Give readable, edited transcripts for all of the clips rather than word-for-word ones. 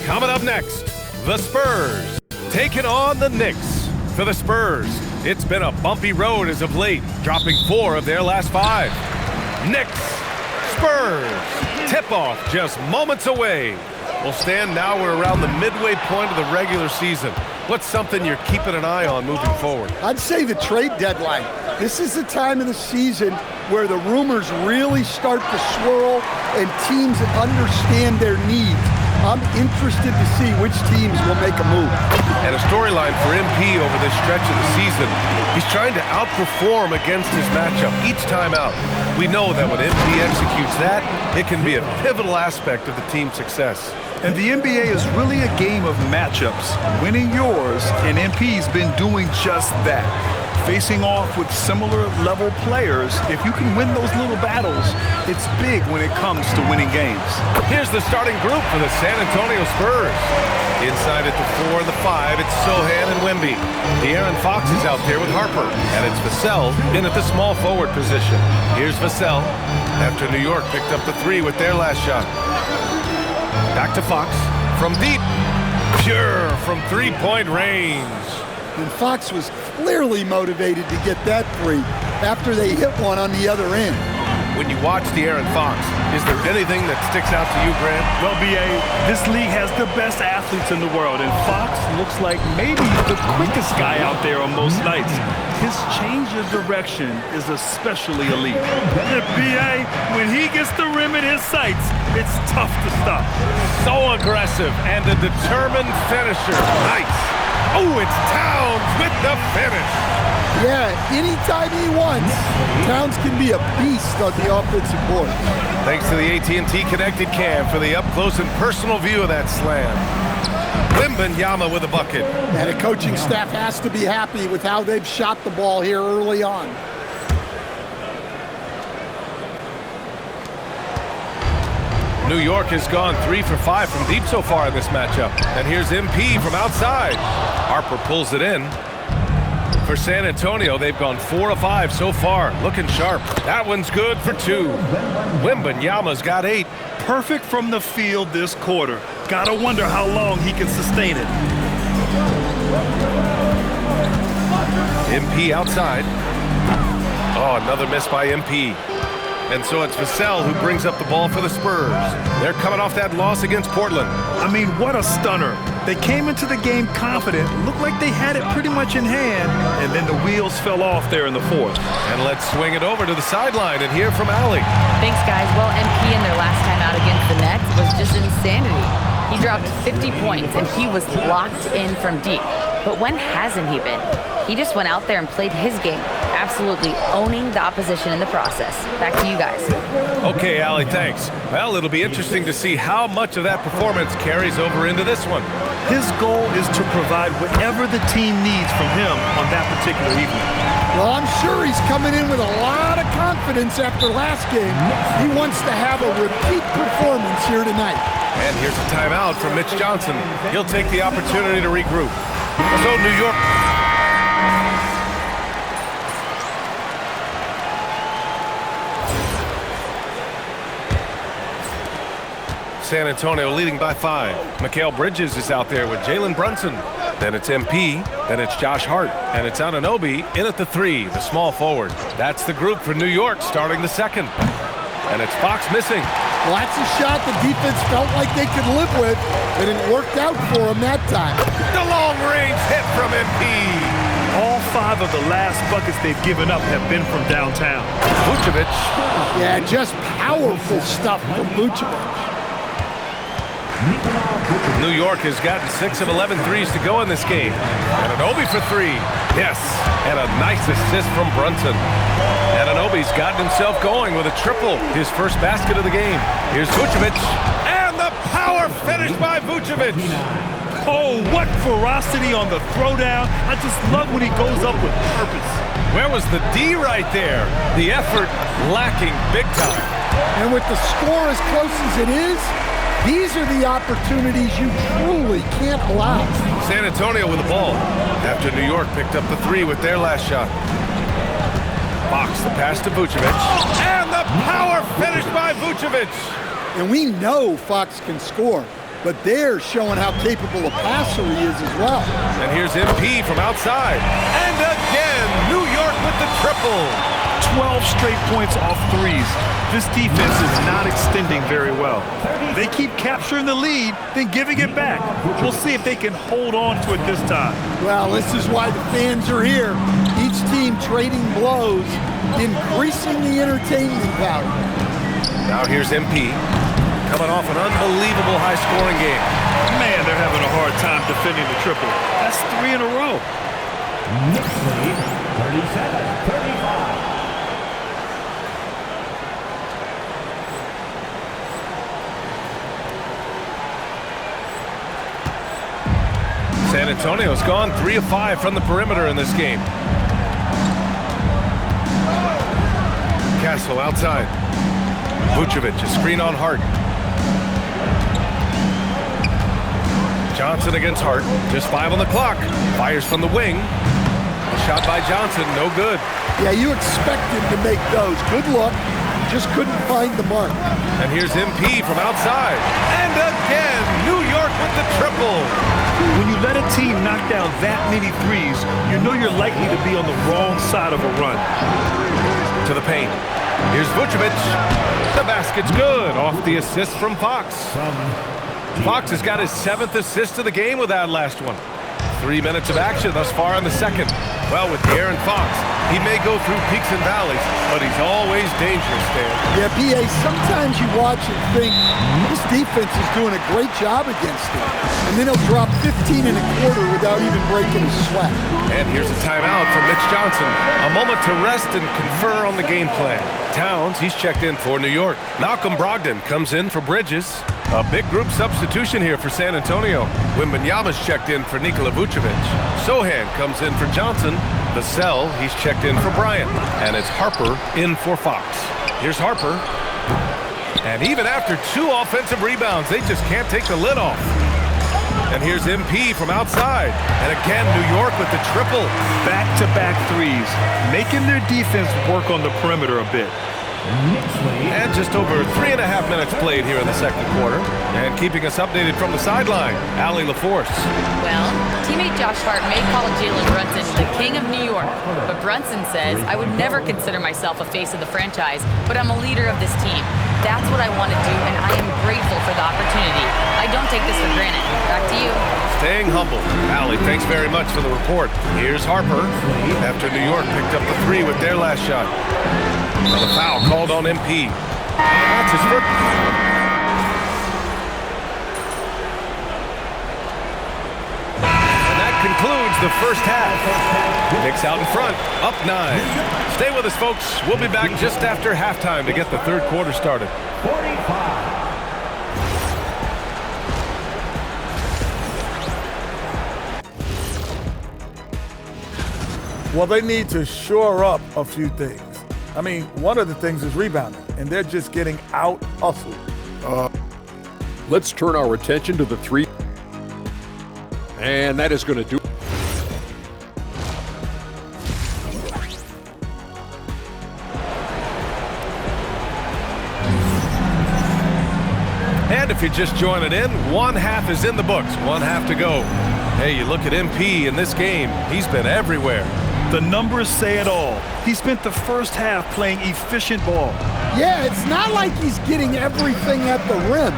Coming up next, the Spurs taking on the Knicks. For the Spurs, it's been a bumpy road as of late, dropping 4 of their last 5. Knicks, Spurs, tip-off just moments away. Well, Stan, now we're around the midway point of the regular season. What's something you're keeping an eye on moving forward? I'd say the trade deadline. This is the time of the season where the rumors really start to swirl and teams understand their needs. I'm interested to see which teams will make a move. And a storyline for MP over this stretch of the season. He's trying to outperform against his matchup each time out. We know that when MP executes that, it can be a pivotal aspect of the team's success. And the NBA is really a game of matchups. Winning yours, and MP's been doing just that. Facing off with similar level players, if you can win those little battles, it's big when it comes to winning games. Here's the starting group for the San Antonio Spurs. Inside at the 4 and the 5, it's Sohan and Wemby. De'Aaron Fox is out there with Harper, and it's Vassell in at the small forward position. Here's Vassell after New York picked up the 3 with their last shot. Back to Fox from deep, pure from three-point range. And Fox was clearly motivated to get that 3 after they hit one on the other end. When you watch De'Aaron Fox, is there anything that sticks out to you, Grant? Well, B.A., this league has the best athletes in the world, and Fox looks like maybe the quickest guy out there on most nights. His change of direction is especially elite. B.A., when he gets the rim in his sights, it's tough to stop. So aggressive and a determined finisher. Nice. Oh, it's Towns with the finish. Yeah, anytime he wants, Towns can be a beast on the offensive board. Thanks to the AT&T Connected Cam for the up-close and personal view of that slam. Wembanyama with a bucket. And the coaching staff has to be happy with how they've shot the ball here early on. New York has gone 3 for 5 from deep so far in this matchup. And here's MP from outside. Harper pulls it in. For San Antonio, they've gone 4 of 5 so far. Looking sharp. That one's good for 2. Wembanyama's got 8. Perfect from the field this quarter. Gotta wonder how long he can sustain it. MP outside. Oh, another miss by MP. And so it's Vassell who brings up the ball for the Spurs. They're coming off that loss against Portland. I mean, what a stunner. They came into the game confident, looked like they had it pretty much in hand, and then the wheels fell off there in the 4th. And let's swing it over to the sideline and hear from Allie. Thanks, guys. Well, MP in their last time out against the Nets was just insanity. He dropped 50 points, and he was locked in from deep. But when hasn't he been? He just went out there and played his game, absolutely owning the opposition in the process. Back to you guys. Okay, Allie, thanks. Well, it'll be interesting to see how much of that performance carries over into this one. His goal is to provide whatever the team needs from him on that particular evening. Well, I'm sure he's coming in with a lot of confidence after last game. He wants to have a repeat performance here tonight. And here's a timeout from Mitch Johnson. He'll take the opportunity to regroup. So New York... San Antonio leading by 5. Mikal Bridges is out there with Jalen Brunson. Then it's MP. Then it's Josh Hart. And it's Anunoby in at the 3, the small forward. That's the group for New York starting the 2nd. And it's Fox missing. Well, that's a shot the defense felt like they could live with, and it worked out for them that time. The long-range hit from MP. All 5 of the last buckets they've given up have been from downtown. Vucevic. Yeah, just powerful stuff from Vucevic. New York has gotten 6 of 11 threes to go in this game. Anunoby for 3. Yes, and a nice assist from Brunson. Anunoby's gotten himself going with a triple, his first basket of the game. Here's Vucevic, and the power finish by Vucevic. Oh, what ferocity on the throwdown. I just love when he goes up with purpose. Where was the D right there? The effort lacking big time. And with the score as close as it is, these are the opportunities you truly can't allow. San Antonio with the ball after New York picked up the 3 with their last shot. Fox the pass to Vucevic. And the power finish by Vucevic. And we know Fox can score, but they're showing how capable a passer he is as well. And here's MP from outside. And again, New York with the triple. 12 straight points off threes. This defense is not extending very well. They keep capturing the lead, then giving it back. We'll see if they can hold on to it this time. Well, this is why the fans are here. Each team trading blows, increasing the entertainment value. Now here's MP, coming off an unbelievable high-scoring game. Man, they're having a hard time defending the triple. That's 3 in a row. Next lead, 37-35. San Antonio's gone 3 of 5 from the perimeter in this game. Castle outside. Vucevic, a screen on Hart. Johnson against Hart. Just 5 on the clock. Fires from the wing. A shot by Johnson, no good. Yeah, you expect him to make those. Good luck. Just couldn't find the mark. And here's MP from outside. And again, New York with the triple. When you let a team knock down that many threes, you know you're likely to be on the wrong side of a run. To the paint. Here's Vucevic. The basket's good. Off the assist from Fox. Fox has got his 7th assist of the game with that last one. 3 minutes of action thus far in the second. Well, with De'Aaron Fox, he may go through peaks and valleys, but he's always dangerous, Dan. Yeah, B.A., sometimes you watch and think, this defense is doing a great job against him. And then he'll drop 15 and a quarter without even breaking a sweat. And here's a timeout from Mitch Johnson. A moment to rest and confer on the game plan. Towns, he's checked in for New York. Malcolm Brogdon comes in for Bridges. A big group substitution here for San Antonio. Wembanyama's checked in for Nikola Vucevic. Sohan comes in for Johnson. Vassell, he's checked in for Bryant. And it's Harper in for Fox. Here's Harper. And even after 2 offensive rebounds, they just can't take the lid off. And here's MP from outside. And again, New York with the triple. Back-to-back threes, making their defense work on the perimeter a bit. And just over 3.5 minutes played here in the second quarter. And keeping us updated from the sideline, Allie LaForce. Well, teammate Josh Hart may call Jalen Brunson the king of New York, but Brunson says, I would never consider myself a face of the franchise, but I'm a leader of this team. That's what I want to do, and I am grateful for the opportunity. I don't take this for granted. Back to you. Staying humble. Allie, thanks very much for the report. Here's Harper after New York picked up the 3 with their last shot. Another foul called on MP. That's his first. And that concludes the first half. Knicks out in front, up 9. Stay with us, folks. We'll be back just after halftime to get the third quarter started. 45. Well, they need to shore up a few things. I mean, one of the things is rebounding, and they're just getting out-hustled. Let's turn our attention to the 3. And that is going to do. And if you're just joining in, 1 half is in the books, 1 half to go. Hey, you look at MP in this game, he's been everywhere. The numbers say it all. He spent the first half playing efficient ball. Yeah, it's not like he's getting everything at the rim.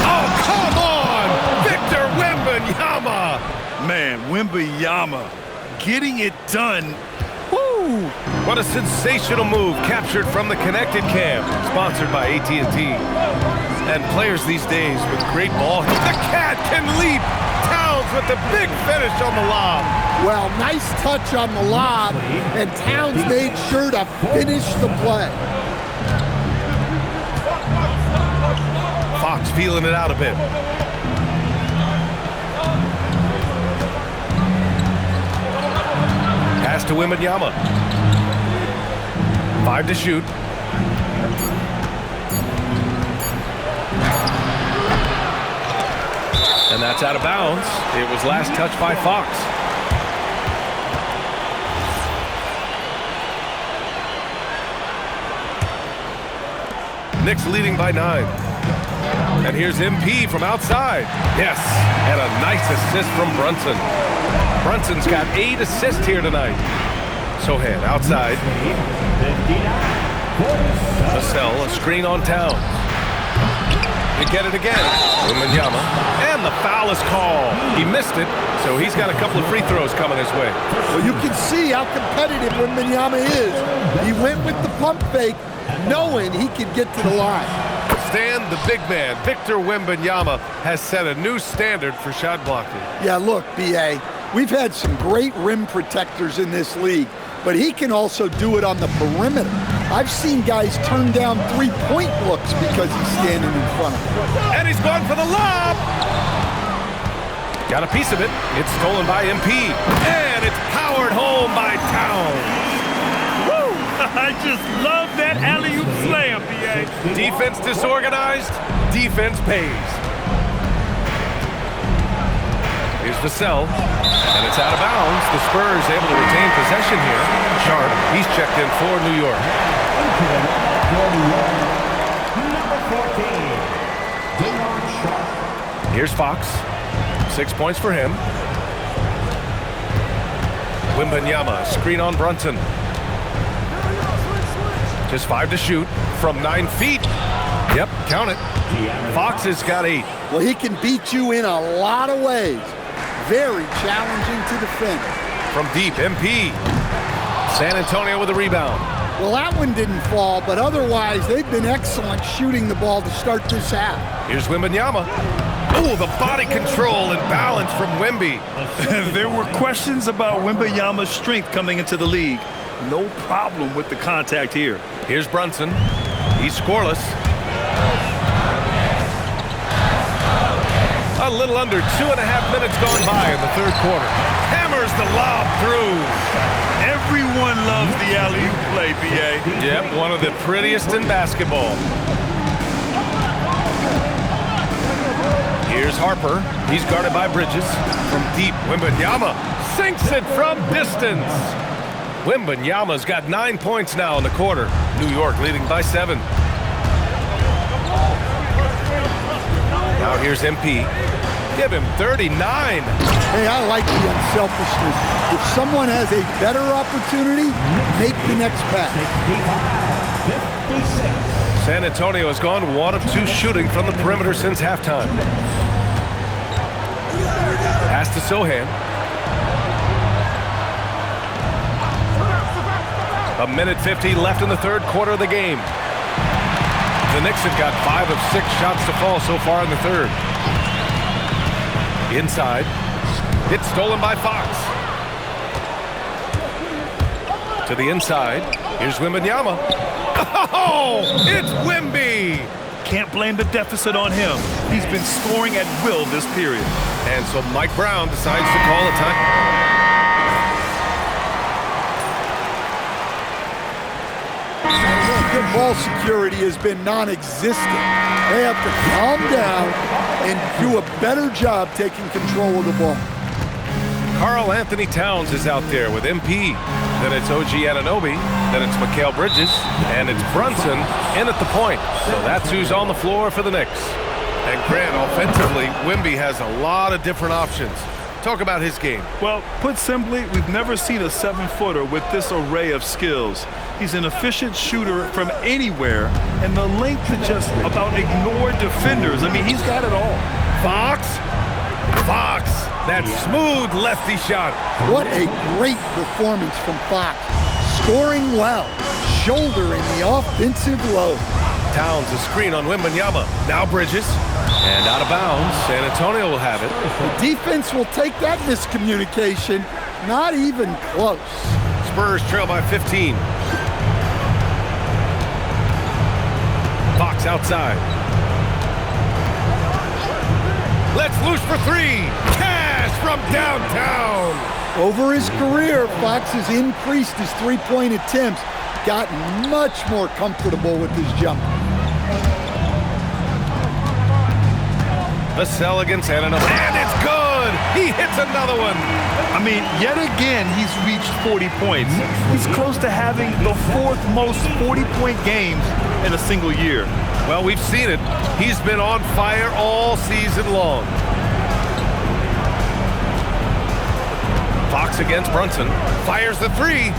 Oh, come on! Victor Wembanyama! Man, Wembanyama getting it done. Woo! What a sensational move captured from the Connected Cam, sponsored by AT&T. And players these days with great ball. The cat can leap! Towns with the big finish on the lob. Well, nice touch on the lob, and Towns made sure to finish the play. Fox feeling it out a bit. Pass to Wembanyama. 5 to shoot. And that's out of bounds. It was last touched by Fox. Knicks leading by 9. And here's MP from outside. Yes, and a nice assist from Brunson. Brunson's got 8 assists here tonight. Sohan outside. Vassell, a screen on Towns. You get it again. Wembanyama. And the foul is called. He missed it, so he's got a couple of free throws coming his way. Well, you can see how competitive Wembanyama is. He went with the pump fake, knowing he could get to the line. Stan, the big man, Victor Wembanyama, has set a new standard for shot blocking. Yeah, look, B.A., we've had some great rim protectors in this league, but he can also do it on the perimeter. I've seen guys turn down three-point looks because he's standing in front of them. And he's gone for the lob. Got a piece of it. It's stolen by MP. And it's powered home by Towns. I just love that alley-oop slam, B.A. Defense disorganized, defense pays. Here's Vassell, and it's out of bounds. The Spurs able to retain possession here. Sharp, he's checked in for New York. Here's Fox. 6 points for him. Wembanyama, screen on Brunson. Just 5 to shoot from 9 feet. Yep, count it. Fox has got 8. Well, he can beat you in a lot of ways. Very challenging to defend. From deep, MP. San Antonio with a rebound. Well, that one didn't fall, but otherwise, they've been excellent shooting the ball to start this half. Here's Wembanyama. Oh, the body control and balance from Wemby. There were questions about Wembanyama's strength coming into the league. No problem with the contact here. Here's Brunson. He's scoreless. A little under 2.5 minutes gone by in the third quarter. Hammers the lob through. Everyone loves the alley-oop play, B.A. Yep, one of the prettiest in basketball. Here's Harper. He's guarded by Bridges. From deep, Wembanyama sinks it from distance. Wembanyama's got 9 points now in the quarter. New York leading by 7. Now here's MP. Give him 39. Hey, I like the unselfishness. If someone has a better opportunity, make the next pass. San Antonio has gone 1 of 2 shooting from the perimeter since halftime. Pass to Sohan. A minute 50 left in the third quarter of the game. The Knicks have got 5 of 6 shots to fall so far in the third. Inside. It's stolen by Fox. To the inside. Here's Wembanyama. Oh, it's Wemby. Can't blame the deficit on him. He's been scoring at will this period. And so Mike Brown decides to call a time. The ball security has been non-existent. They have to calm down and do a better job taking control of the ball. Karl Anthony Towns is out there with MP. Then it's OG Anunoby. Then it's Mikal Bridges. And it's Brunson in at the point. So that's who's on the floor for the Knicks. And Grant, offensively, Wemby has a lot of different options. Talk about his game. Well, put simply, we've never seen a 7-footer with this array of skills. He's an efficient shooter from anywhere, and the length to just about ignore defenders. I mean, he's got it all. Fox. That smooth lefty shot. What a great performance from Fox. Scoring well, shouldering the offensive load. Towns a screen on Wembanyama. Now Bridges. And out of bounds. San Antonio will have it. The defense will take that miscommunication. Not even close. Spurs trail by 15. Fox outside. Let's loose for 3. Cash from downtown. Over his career, Fox has increased his three-point attempts, gotten much more comfortable with his jump. Vassell against Anunoby. And it's good. He hits another one. I mean, yet again, he's reached 40 points. He's close to having the 4th most 40-point games in a single year. Well, we've seen it. He's been on fire all season long. Fox against Brunson. Fires the three.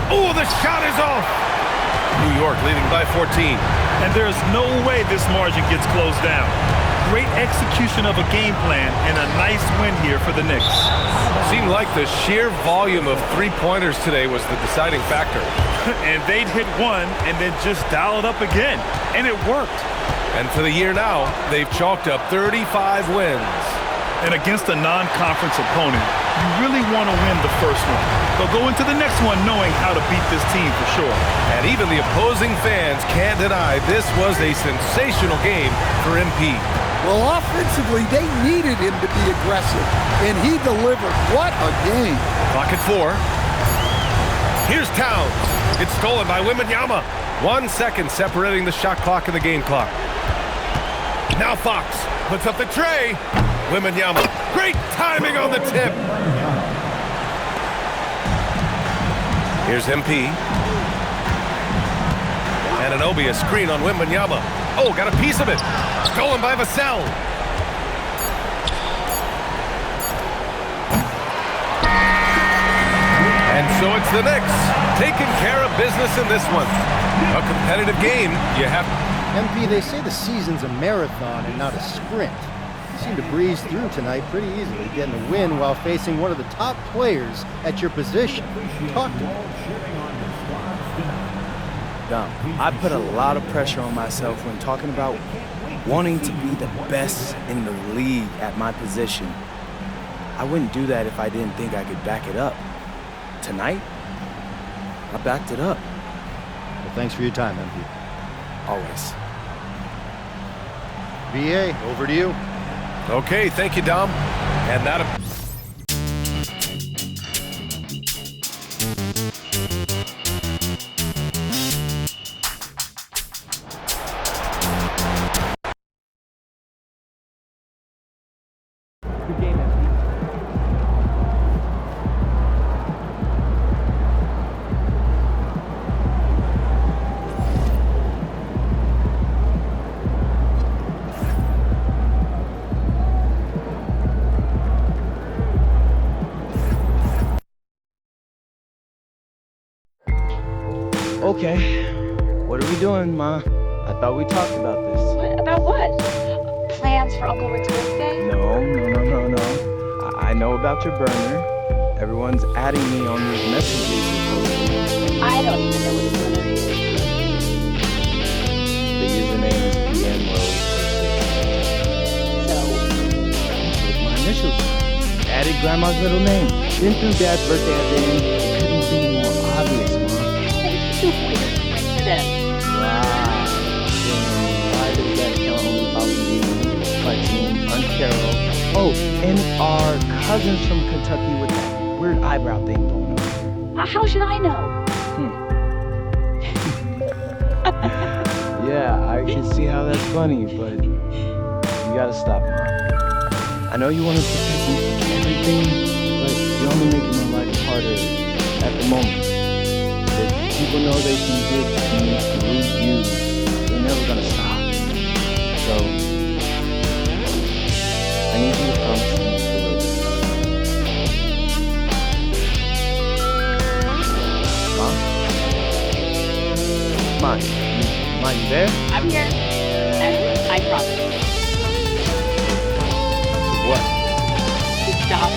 Oh, the shot is off. New York leading by 14. And there's no way this margin gets closed down. Great execution of a game plan and a nice win here for the Knicks. Seemed like the sheer volume of three-pointers today was the deciding factor. And they'd hit one and then just dial it up again. And it worked. And for the year now, they've chalked up 35 wins. And against a non-conference opponent, you really want to win the first one. They'll go into the next one knowing how to beat this team for sure. And even the opposing fans can't deny this was a sensational game for MP. Well, offensively, they needed him to be aggressive, and he delivered. What a game. Clock at 4. Here's Towns. It's stolen by Wembanyama. 1 second separating the shot clock and the game clock. Now Fox puts up the tray. Wembanyama. Great timing on the tip. Here's MP. Anunoby, a screen on Wembanyama. Oh, got a piece of it. Stolen by Vassell. And so it's the Knicks taking care of business in this one. A competitive game. You have... MP, they say the season's a marathon and not a sprint. You seem to breeze through tonight pretty easily, getting a win while facing one of the top players at your position. Talk to me. Dom, I put a lot of pressure on myself when talking about wanting to be the best in the league at my position. I wouldn't do that if I didn't think I could back it up. Tonight, I backed it up. Well, thanks for your time, MP. Always. VA, over to you. Okay, thank you, Dom. And that... Good game, MP. Okay, what are we doing, Ma? I thought we talked about this. What? About what? Plans for Uncle Rick's birthday? No. I know about your burner. Everyone's adding me on these messages you're posting. I don't even know what his burner is. The username is PMRose. So? With my initials. Added Grandma's middle name. Then threw Dad's birthday at the end. It couldn't be more obvious, Ma. Too weird. For them. Wow. Then why did that account only follow me, my team, Aunt Carol? Oh, and our cousins from Kentucky with that weird eyebrow thing going on. How should I know? Yeah, I can see how that's funny, but you gotta stop, Mom. I know you want to protect me from everything, but you're only making my life harder at the moment. If people know they can get me through you, they're never gonna stop. So, I need you to promise me to live. Mom? Mom, you there? I'm here. I promise. What? To stop.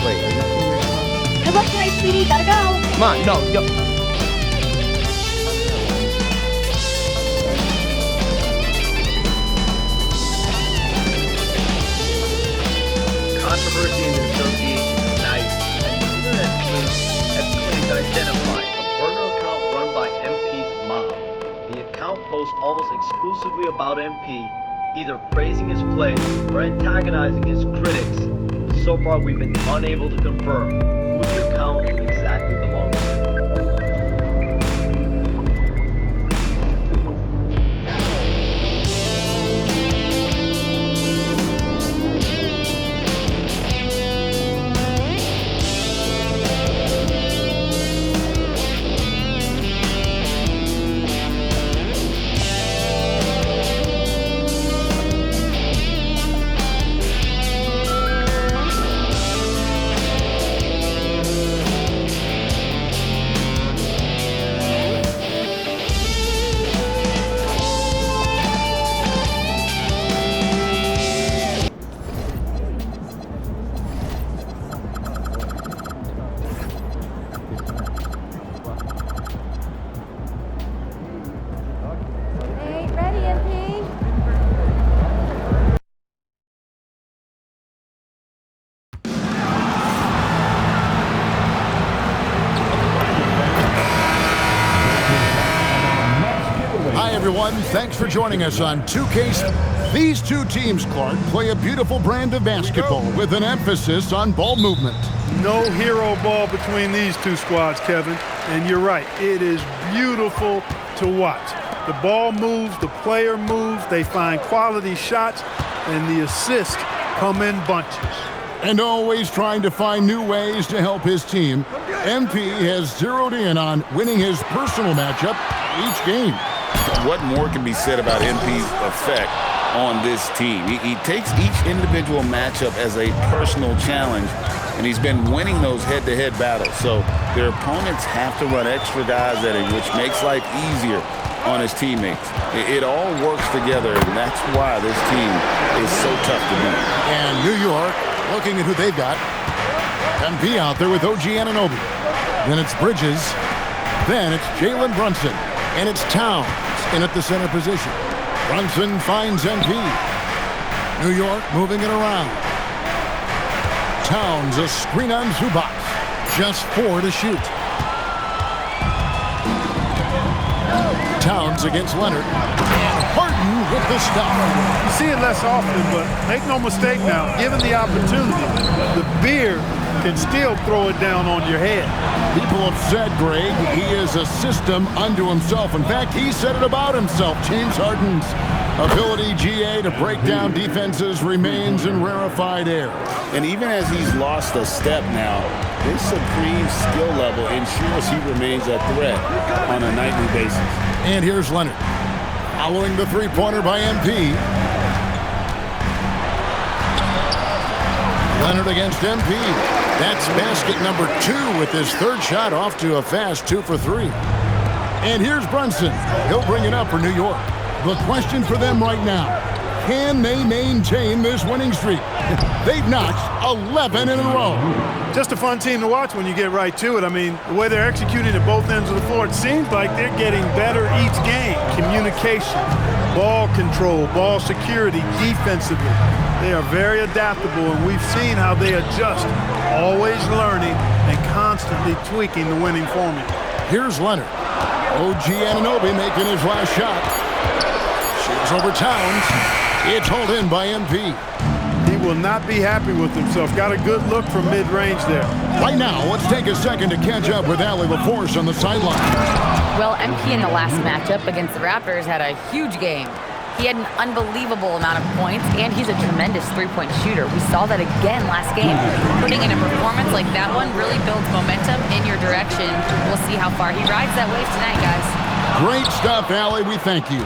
Wait, are you serious? Good luck tonight, sweetie. Gotta go. Mom, no, yo. Controversy in the association tonight, and internet teams have claimed to identify a burner account run by MP's mom. The account posts almost exclusively about MP, either praising his play or antagonizing his critics. So far, we've been unable to confirm who the account exactly belongs to. everyone. Thanks for joining us on 2K. These two teams, Clark, play a beautiful brand of basketball with an emphasis on ball movement. No hero ball between these two squads, Kevin. And you're right, it is beautiful to watch. The ball moves, the player moves, they find quality shots, and the assists come in bunches. And always trying to find new ways to help his team, MP has zeroed in on winning his personal matchup each game. What more can be said about MP's effect on this team? He takes each individual matchup as a personal challenge, and he's been winning those head-to-head battles. So their opponents have to run extra guys at him, which makes life easier on his teammates. It all works together, and that's why this team is so tough to beat. And New York, looking at who they've got. MP out there with OG Anunoby. Then it's Bridges. Then it's Jalen Brunson. And it's Towns in at the center position. Brunson finds MP. New York moving it around. Towns a screen on Zubac. Just 4 to shoot. Towns against Leonard. And Harden with the stop. You see it less often, but make no mistake now, given the opportunity, the beard can still throw it down on your head. People have said, Greg, he is a system unto himself. In fact, he said it about himself. James Harden's ability, GA, to break down defenses remains in rarefied air. And even as he's lost a step now, his supreme skill level ensures he remains a threat on a nightly basis. And here's Leonard, following the three-pointer by MP. Leonard against MP. That's basket number 2 with his third shot off to a fast 2 for 3. And here's Brunson. He'll bring it up for New York. The question for them right now, can they maintain this winning streak? They've notched 11 in a row. Just a fun team to watch when you get right to it. I mean, the way they're executing at both ends of the floor, it seems like they're getting better each game. Communication, ball control, ball security, defensively. They are very adaptable, and we've seen how they adjust, always learning and constantly tweaking the winning formula. Here's Leonard. OG Anunoby making his last shot. Shoots over Towns. It's hauled in by MP. He will not be happy with himself. Got a good look from mid-range there. Right now, let's take a second to catch up with Allie LaForce on the sideline. Well, MP in the last matchup against the Raptors had a huge game. He had an unbelievable amount of points, and he's a tremendous three-point shooter. We saw that again last game. Putting in a performance like that one really builds momentum in your direction. We'll see how far he rides that wave tonight, guys. Great stuff, Allie. We thank you.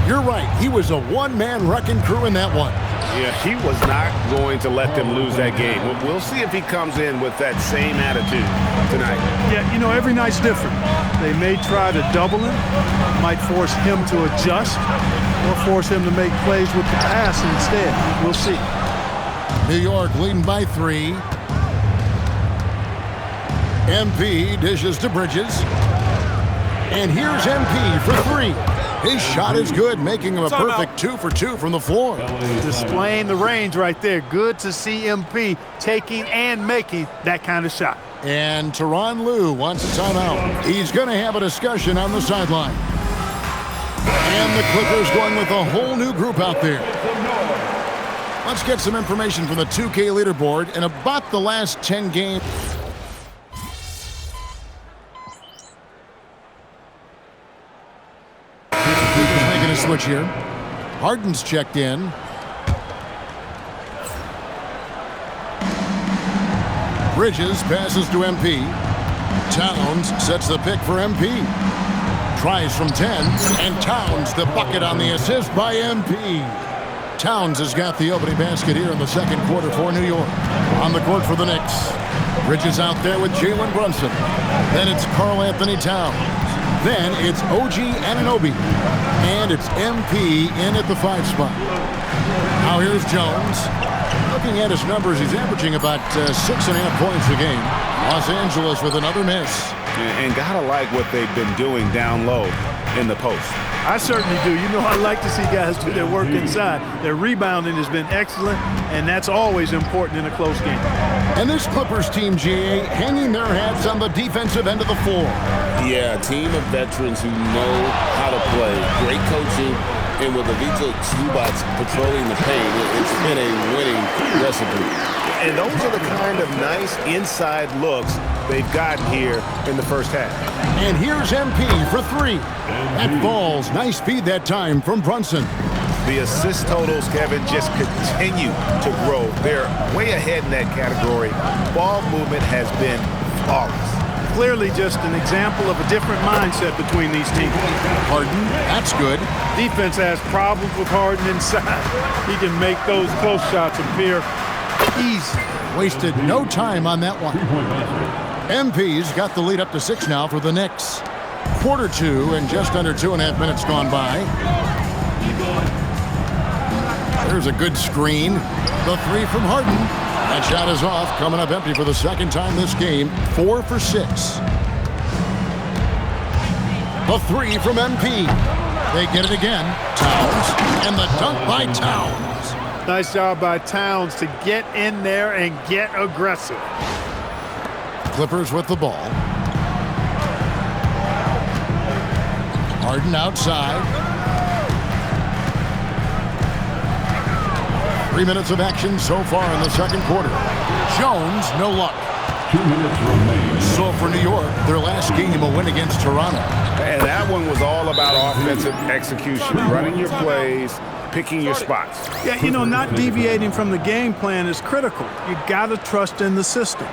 You're right. He was a one-man wrecking crew in that one. Yeah, he was not going to let them lose that game. We'll see if he comes in with that same attitude tonight. Yeah, you know, every night's different. They may try to double him, might force him to adjust, or force him to make plays with the pass instead. We'll see. New York leading by 3. MP dishes to Bridges. And here's MP for 3. His shot is good, making him a perfect 2 for 2 from the floor. Displaying the range right there. Good to see MP taking and making that kind of shot. And Tyronn Lue wants a timeout. He's going to have a discussion on the sideline. And the Clippers going with a whole new group out there. Let's get some information from the 2K leaderboard in about the last 10 games. Making a switch here. Harden's checked in. Bridges passes to MP. Towns sets the pick for MP. Tries from 10, and Towns the bucket on the assist by MP. Towns has got the opening basket here in the second quarter for New York. On the court for the Knicks. Bridges out there with Jalen Brunson. Then it's Karl Anthony Towns. Then it's OG Anunoby. And it's MP in at the 5 spot. Now here's Jones. Looking at his numbers, he's averaging about 6.5 points a game. Los Angeles with another miss. And gotta like what they've been doing down low in the post. I certainly do. You know, I like to see guys do their work inside. Their rebounding has been excellent, and that's always important in a close game. And this Clippers team, GA, hanging their hats on the defensive end of the floor. Yeah, a team of veterans who know how to play great coaching, and with Ivica Zubac patrolling the paint, it's been a winning recipe. And those are the kind of nice inside looks they've gotten here in the first half. And here's MP for three. That falls. Nice speed that time from Brunson. The assist totals, Kevin, just continue to grow. They're way ahead in that category. Ball movement has been flawless. Clearly just an example of a different mindset between these teams. Harden, that's good. Defense has problems with Harden inside. He can make those close shots appear easy. Wasted no time on that one. MP's got the lead up to 6 now for the Knicks. Quarter 2 and just under 2.5 minutes gone by. There's a good screen. The three from Harden. That shot is off, coming up empty for the second time this game. 4 for 6. The three from MP. They get it again. Towns, and the dunk by Towns. Nice job by Towns to get in there and get aggressive. Clippers with the ball. Harden outside. 3 minutes of action so far in the second quarter. Jones, no luck. 2 minutes remain. So for New York, their last game, a win against Toronto. And that one was all about offensive execution, running your plays, picking your spots. Yeah, you know, not deviating from the game plan is critical. You got to trust in the system.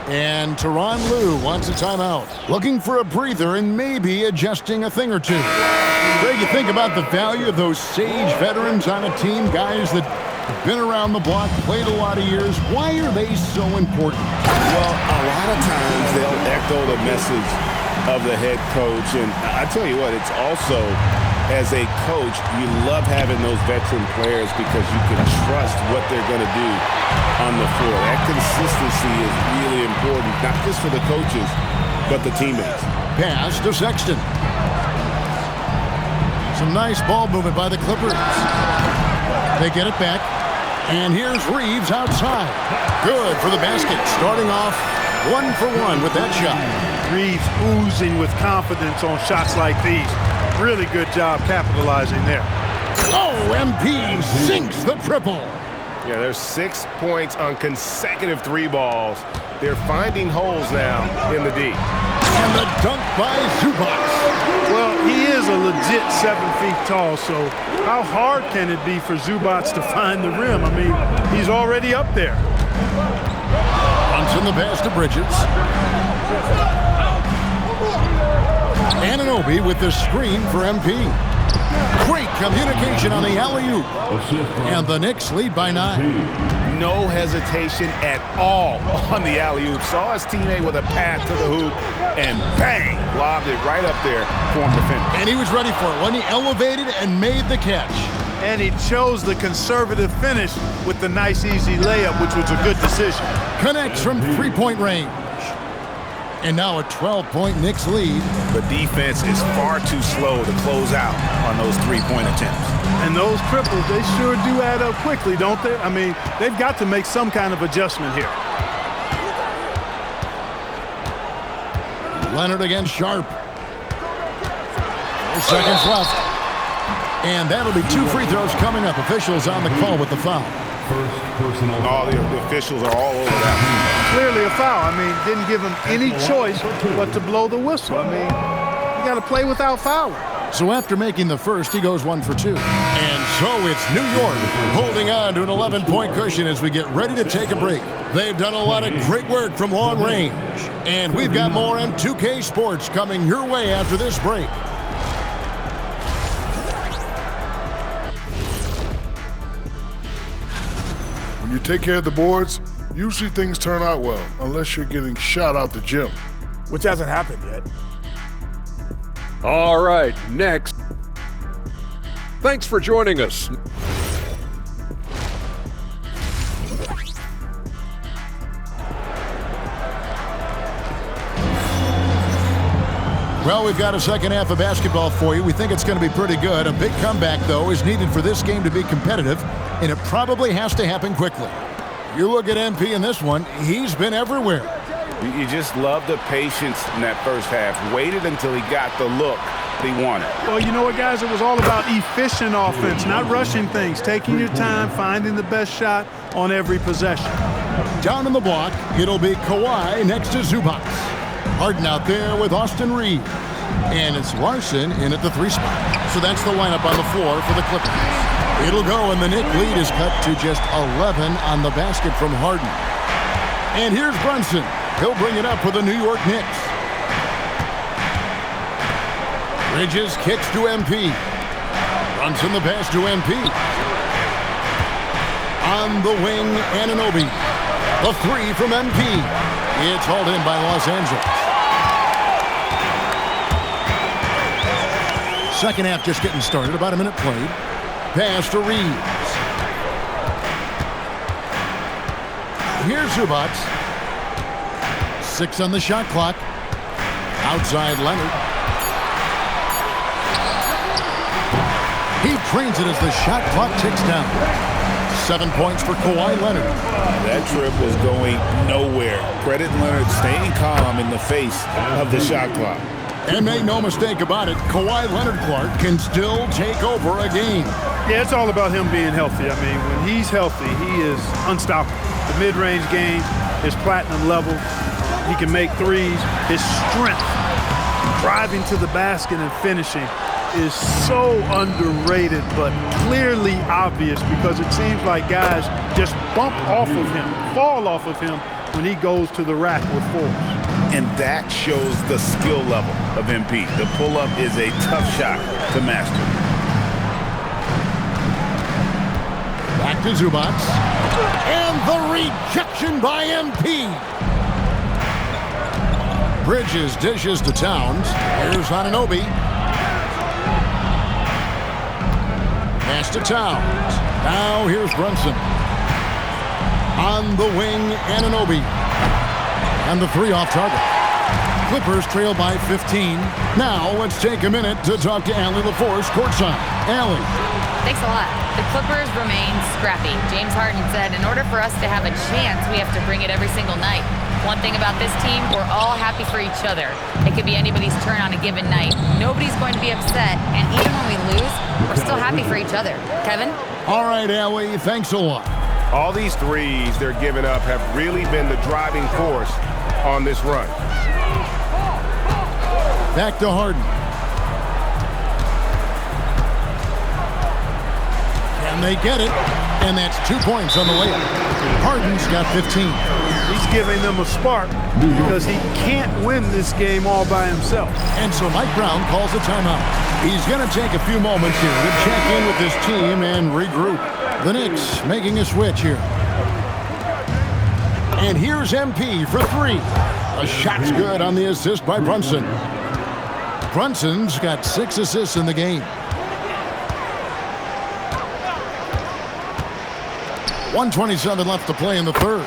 And Tyronn Lue wants a timeout. Looking for a breather and maybe adjusting a thing or two. Greg, you think about the value of those sage veterans on a team, guys that have been around the block, played a lot of years. Why are they so important? Well, a lot of times they'll echo the message of the head coach. And I tell you what, it's also, as a coach, you love having those veteran players because you can trust what they're going to do on the floor. That consistency is really important, not just for the coaches, but the teammates. Pass to Sexton. Some nice ball movement by the Clippers. They get it back. And here's Reeves outside. Good for the basket. Starting off 1 for 1 with that shot. Reeves oozing with confidence on shots like these. Really good job capitalizing there. Oh, MP sinks the triple. Yeah, there's 6 points on consecutive 3 balls. They're finding holes now in the D. And the dunk by Zubac. Well, he is a legit 7 feet tall, so how hard can it be for Zubac to find the rim? I mean, he's already up there. Punts in the pass to Bridges. Anunoby with the screen for MP. Great communication on the alley-oop. And the Knicks lead by 9. No hesitation at all on the alley-oop. Saw his teammate with a pass to the hoop, and bang, lobbed it right up there for him to finish. And he was ready for it when he elevated and made the catch. And he chose the conservative finish with the nice, easy layup, which was a good decision. Connects from three-point range. And now a 12-point Knicks lead. The defense is far too slow to close out on those three-point attempts. And those triples, they sure do add up quickly, don't they? I mean, they've got to make some kind of adjustment here. Leonard against Sharp. 4 seconds left. And that'll be 2 free throws coming up. Officials on the call with the foul. First personal. All the officials are all over that. Clearly a foul. I mean, didn't give him any choice but to blow the whistle. I mean, you got to play without fouling. So after making the first, he goes 1 for 2. And so it's New York holding on to an 11-point cushion as we get ready to take a break. They've done a lot of great work from long range. And we've got more M2K Sports coming your way after this break. When you take care of the boards, usually things turn out well, unless you're getting shot out the gym. Which hasn't happened yet. All right, next. Thanks for joining us. Well, we've got a second half of basketball for you. We think it's going to be pretty good. A big comeback, though, is needed for this game to be competitive, and it probably has to happen quickly. You look at MP in this one, he's been everywhere. You just love the patience in that first half. Waited until he got the look he wanted. Well, you know what, guys? It was all about efficient offense, not rushing things, taking your time, finding the best shot on every possession. Down in the block, it'll be Kawhi next to Zubac. Harden out there with Austin Reeves. And it's Larson in at the 3 spot. So that's the lineup on the floor for the Clippers. It'll go, and the Knick lead is cut to just 11 on the basket from Harden. And here's Brunson. He'll bring it up for the New York Knicks. Bridges kicks to MP. Brunson the pass to MP. On the wing, Anunoby. The 3 from MP. It's hauled in by Los Angeles. Second half just getting started. About a minute played. Pass to Reeves. Here's Zubac. 6 on the shot clock. Outside Leonard. He trains it as the shot clock ticks down. 7 points for Kawhi Leonard. That trip was going nowhere. Credit Leonard staying calm in the face of the shot clock. And make no mistake about it, Kawhi Leonard Clark can still take over a game. Yeah, it's all about him being healthy. I mean, when he's healthy, he is unstoppable. The mid-range game is platinum level. He can make threes. His strength, driving to the basket and finishing, is so underrated, but clearly obvious, because it seems like guys just bump off of him, fall off of him when he goes to the rack with force. And that shows the skill level of MP. The pull-up is a tough shot to master. Back to Zubac. And the rejection by MP. Bridges dishes to Towns. Here's Anunoby. Pass to Towns. Now here's Brunson. On the wing, Anunoby. And the 3 off target. Clippers trail by 15. Now let's take a minute to talk to Allie LaForce courtside. Allie. Thanks a lot. The Clippers remain scrappy. James Harden said, in order for us to have a chance, we have to bring it every single night. One thing about this team, we're all happy for each other. It could be anybody's turn on a given night. Nobody's going to be upset, and even when we lose, we're still happy for each other. Kevin? All right, Allie, thanks a lot. All these threes they're giving up have really been the driving force on this run. Back to Harden. Can they get it? And that's 2 points on the layup. Harden's got 15. He's giving them a spark because he can't win this game all by himself. And so Mike Brown calls a timeout. He's going to take a few moments here to check in with his team and regroup. The Knicks making a switch here. And here's MP for 3. A shot's good on the assist by Brunson. Brunson's got 6 assists in the game. 1:27 left to play in the third.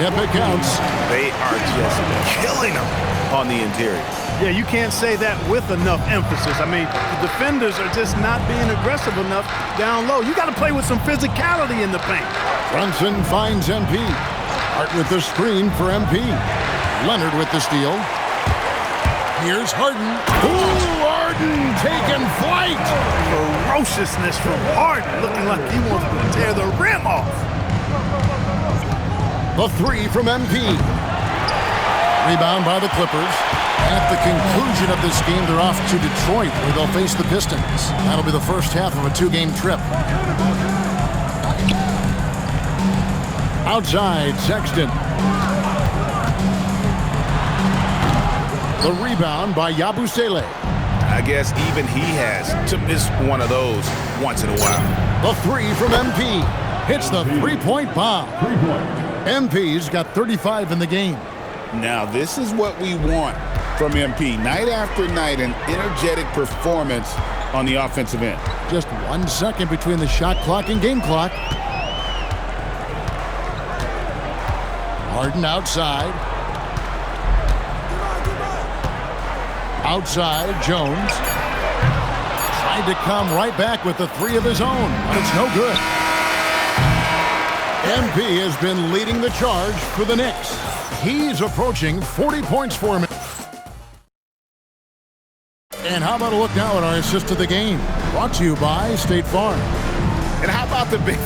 Yep, it counts. They are just killing them on the interior. Yeah, you can't say that with enough emphasis. I mean, the defenders are just not being aggressive enough down low. You got to play with some physicality in the paint. Brunson finds MP. Hart with the screen for MP. Leonard with the steal. Here's Harden. Ooh, Harden taking flight. Ferociousness from Harden, looking like he wants to tear the rim off. The 3 from MP. Rebound by the Clippers. At the conclusion of this game, they're off to Detroit, where they'll face the Pistons. That'll be the first half of a 2-game trip. Outside, Sexton. The rebound by Yabusele. I guess even he has to miss one of those once in a while. The 3 from MP. Hits the 3-point bomb. MP's got 35 in the game. Now, this is what we want from MP. Night after night, an energetic performance on the offensive end. Just 1 second between the shot clock and game clock. Harden outside. Outside, Jones. Tried to come right back with the 3 of his own, but it's no good. MP has been leading the charge for the Knicks. He's approaching 40 points for him. And how about a look now at our assist of the game? Brought to you by State Farm. And how about the big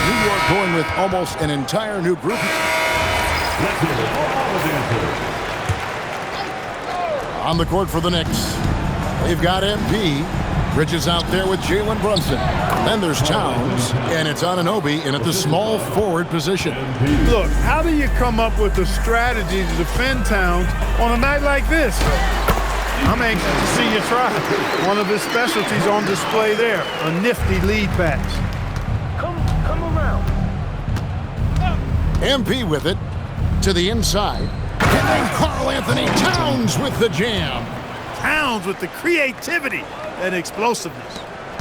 New York going with almost an entire new group. On the court for the Knicks, they've got MP. Bridges out there with Jalen Brunson. Then there's Towns, and it's Anunoby in at the small forward position. Look, how do you come up with a strategy to defend Towns on a night like this? I'm anxious to see you try. One of his specialties on display there, a nifty lead pass. Come around. MP with it to the inside. And then Karl Anthony Towns with the jam. Towns with the creativity and explosiveness.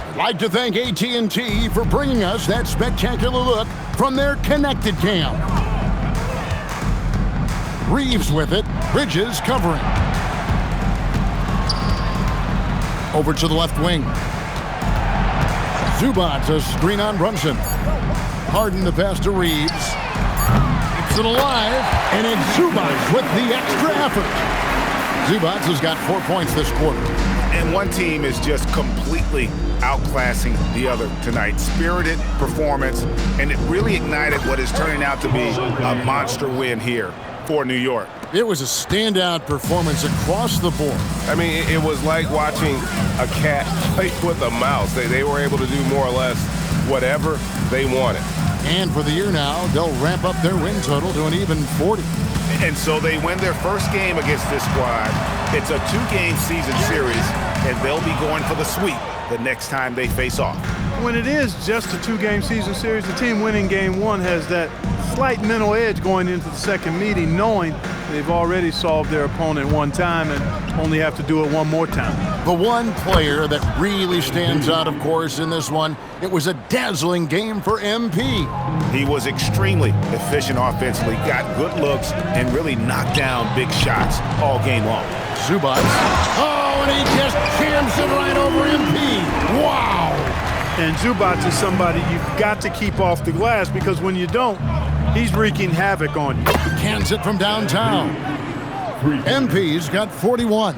I'd like to thank AT&T for bringing us that spectacular look from their connected cam. Reeves with it. Bridges covering. Over to the left wing. Zubac, a screen on Brunson. Harden the pass to Reeves. Keeps it alive, and it's Zubac with the extra effort. Zubac has got 4 points this quarter. And one team is just completely outclassing the other tonight. Spirited performance, and it really ignited what is turning out to be a monster win here for New York. It was a standout performance across the board. I mean, it was like watching a cat play with a mouse. They were able to do more or less whatever they wanted. And for the year now, they'll ramp up their win total to an even 40. And so they win their first game against this squad. It's a 2-game season series, and they'll be going for the sweep the next time they face off. When it is just a 2-game season series, the team winning game 1 has that slight mental edge going into the second meeting, knowing they've already solved their opponent one time and only have to do it one more time. The one player that really stands out, of course, in this one, it was a dazzling game for MP. He was extremely efficient offensively, got good looks, and really knocked down big shots all game long. Zubac. Oh, and he just jams it right over MP. Wow! And Zubac is somebody you've got to keep off the glass, because when you don't, he's wreaking havoc on you. Cans it from downtown. MP's got 41.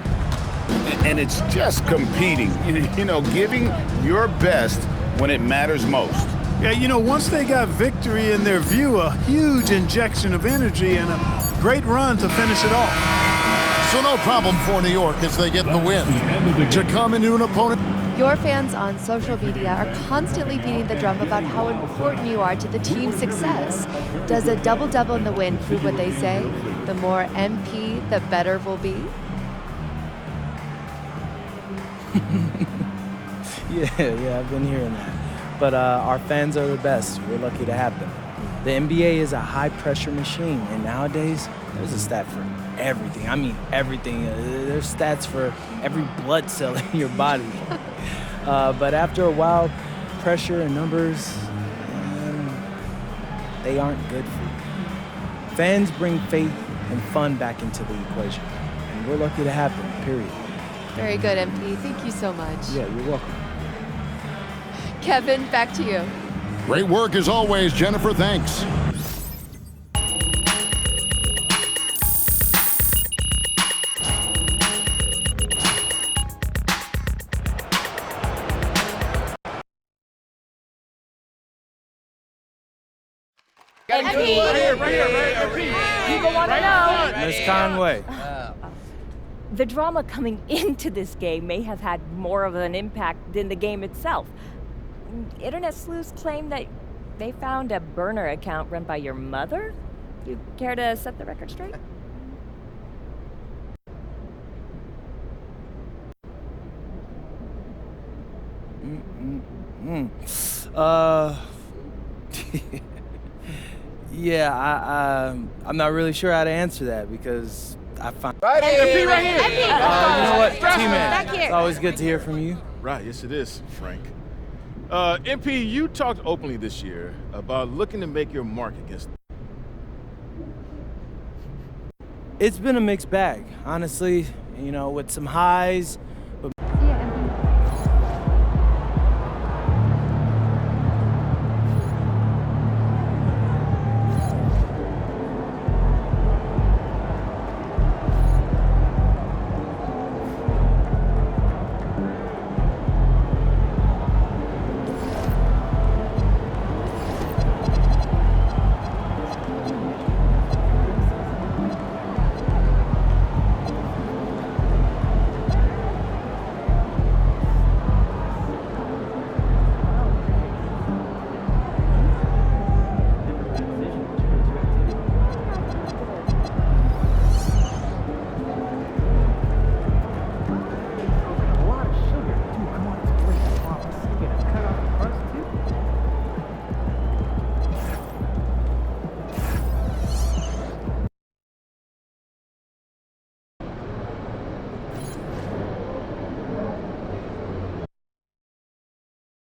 And it's just competing, you know, giving your best when it matters most. Yeah, you know, once they got victory in their view, a huge injection of energy and a great run to finish it off. So no problem for New York as they get the win. To come into an opponent. Your fans on social media are constantly beating the drum about how important you are to the team's success. Does a double-double in the win prove what they say? The more MP, the better we'll be? Yeah, I've been hearing that. But our fans are the best. We're lucky to have them. The NBA is a high-pressure machine, and nowadays, there's a stat for everything. I mean, everything. There's stats for every blood cell in your body. But after a while, pressure and numbers, they aren't good for you. Fans bring faith and fun back into the equation, and we're lucky to have them, period. Very good, MP. Thank you so much. Yeah, you're welcome. Kevin, back to you. Great work as always, Jennifer. Thanks. People want to know. Miss Conway. The drama coming into this game may have had more of an impact than the game itself. Internet sleuths claim that they found a burner account run by your mother. You care to set the record straight? Yeah, I'm not really sure how to answer that because I find... Right here, right here. You know what, T-Man, it's always good to hear from you. Right, yes it is, Frank. MP, you talked openly this year about looking to make your mark against... It's been a mixed bag, honestly. You know, with some highs